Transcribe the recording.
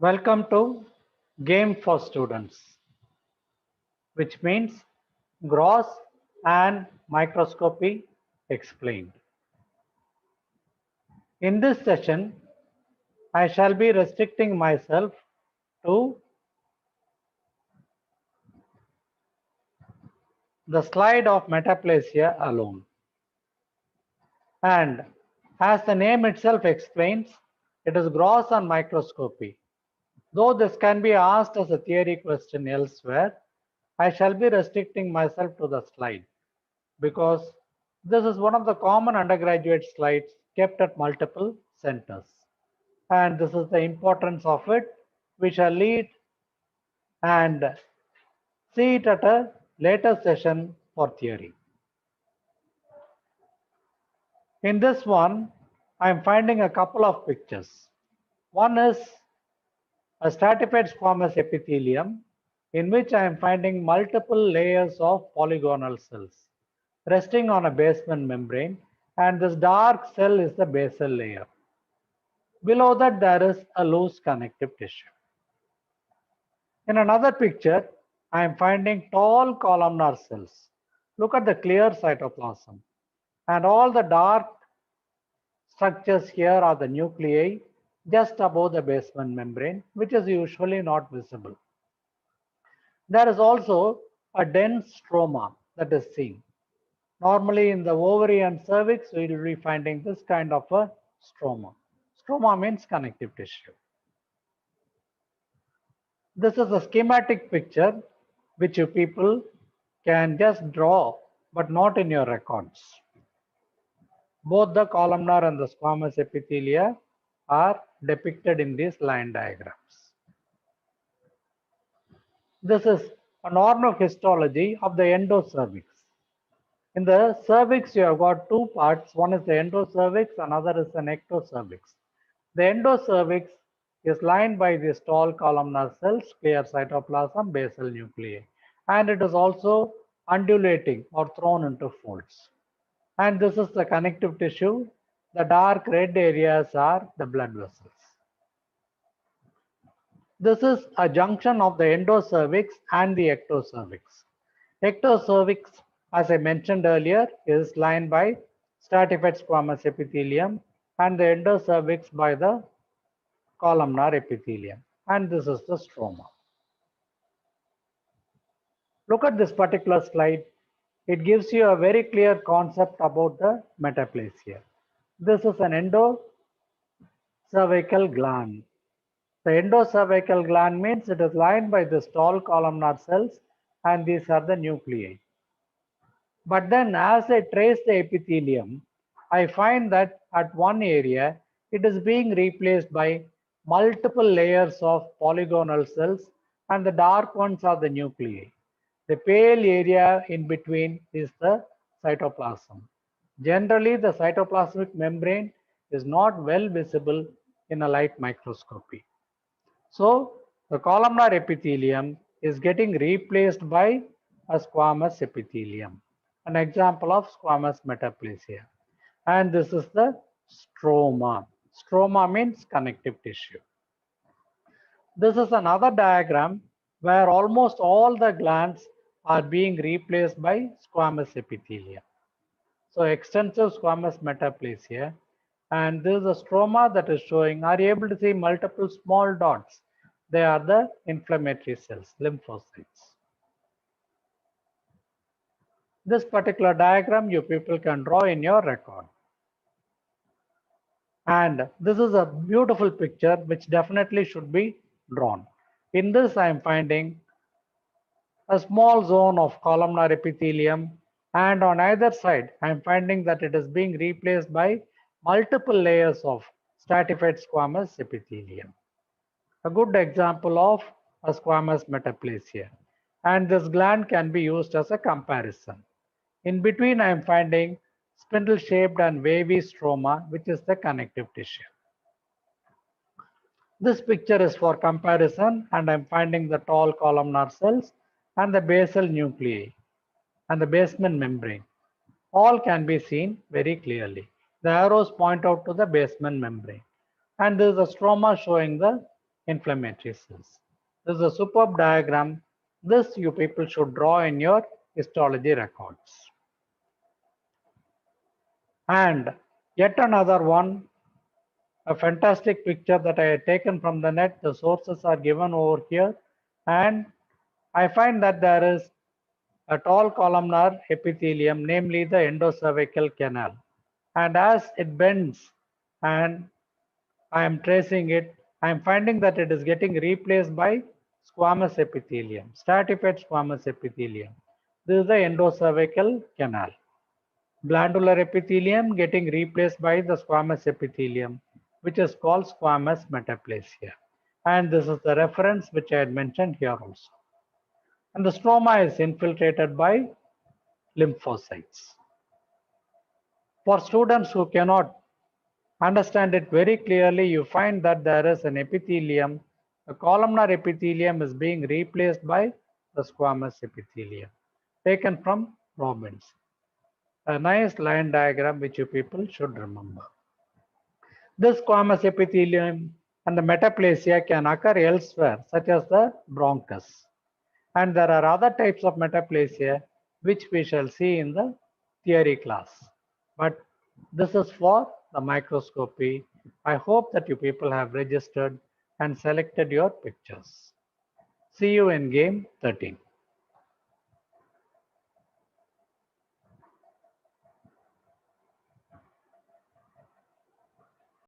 Welcome to Game for Students, which means gross and microscopy explained. In this session, I shall be restricting myself to the slide of metaplasia alone. And as the name itself explains, it is gross on microscopy. Though this can be asked as a theory question elsewhere, I shall be restricting myself to the slide because this is one of the common undergraduate slides kept at multiple centers. And this is the importance of it. We shall lead and see it at a later session for theory. In this one, I am finding a couple of pictures. One is a stratified squamous epithelium in which I am finding multiple layers of polygonal cells resting on a basement membrane, and this dark cell is the basal layer. Below that, there is a loose connective tissue. In another picture, I am finding tall columnar cells. Look at the clear cytoplasm. And all the dark structures here are the nuclei just above the basement membrane, which is usually not visible. There is also a dense stroma that is seen. Normally in the ovary and cervix, we will be finding this kind of a stroma. Stroma means connective tissue. This is a schematic picture which you people can just draw, but not in your records. Both the columnar and the squamous epithelia are depicted in these line diagrams. This is a normal histology of the endocervix. In the cervix, you have got two parts. One is the endocervix, another is an ectocervix. The endocervix is lined by these tall columnar cells, clear cytoplasm, basal nuclei. And it is also undulating or thrown into folds. And this is the connective tissue. The dark red areas are the blood vessels. This is a junction of the endocervix and the ectocervix. Ectocervix, as I mentioned earlier, is lined by stratified squamous epithelium and the endocervix by the columnar epithelium. And this is the stroma. Look at this particular slide. It gives you a very clear concept about the metaplasia. This is an endocervical gland. The endocervical gland means it is lined by these tall columnar cells, and these are the nuclei. But then as I trace the epithelium, I find that at one area, it is being replaced by multiple layers of polygonal cells, and the dark ones are the nuclei. The pale area in between is the cytoplasm. Generally, the cytoplasmic membrane is not well visible in a light microscopy. So, the columnar epithelium is getting replaced by a squamous epithelium, an example of squamous metaplasia. And this is the stroma. Stroma means connective tissue. This is another diagram where almost all the glands are being replaced by squamous epithelium. So extensive squamous metaplasia, and this is a stroma that is showing. Are you able to see multiple small dots? They are the inflammatory cells, lymphocytes. This particular diagram you people can draw in your record. And this is a beautiful picture which definitely should be drawn. In this, I am finding a small zone of columnar epithelium, and on either side, I am finding that it is being replaced by multiple layers of stratified squamous epithelium. A good example of a squamous metaplasia. And this gland can be used as a comparison. In between, I am finding spindle-shaped and wavy stroma, which is the connective tissue. This picture is for comparison, and I'm finding the tall columnar cells and the basal nuclei and the basement membrane. All can be seen very clearly. The arrows point out to the basement membrane. And there is a stroma showing the inflammatory cells. This is a superb diagram. This you people should draw in your histology records. And yet another one, a fantastic picture that I had taken from the net. The sources are given over here. And I find that there is a tall columnar epithelium, namely the endocervical canal. And as it bends and I am tracing it, I am finding that it is getting replaced by squamous epithelium, stratified squamous epithelium. This is the endocervical canal. Glandular epithelium getting replaced by the squamous epithelium, which is called squamous metaplasia. And this is the reference which I had mentioned here also. And the stroma is infiltrated by lymphocytes. For students who cannot understand it very clearly, you find that there is an epithelium. The columnar epithelium is being replaced by the squamous epithelium, taken from Robbins. A nice line diagram which you people should remember. This squamous epithelium and the metaplasia can occur elsewhere, such as the bronchus. And there are other types of metaplasia which we shall see in the theory class. But this is for the microscopy. I hope that you people have registered and selected your pictures. See you in game 13.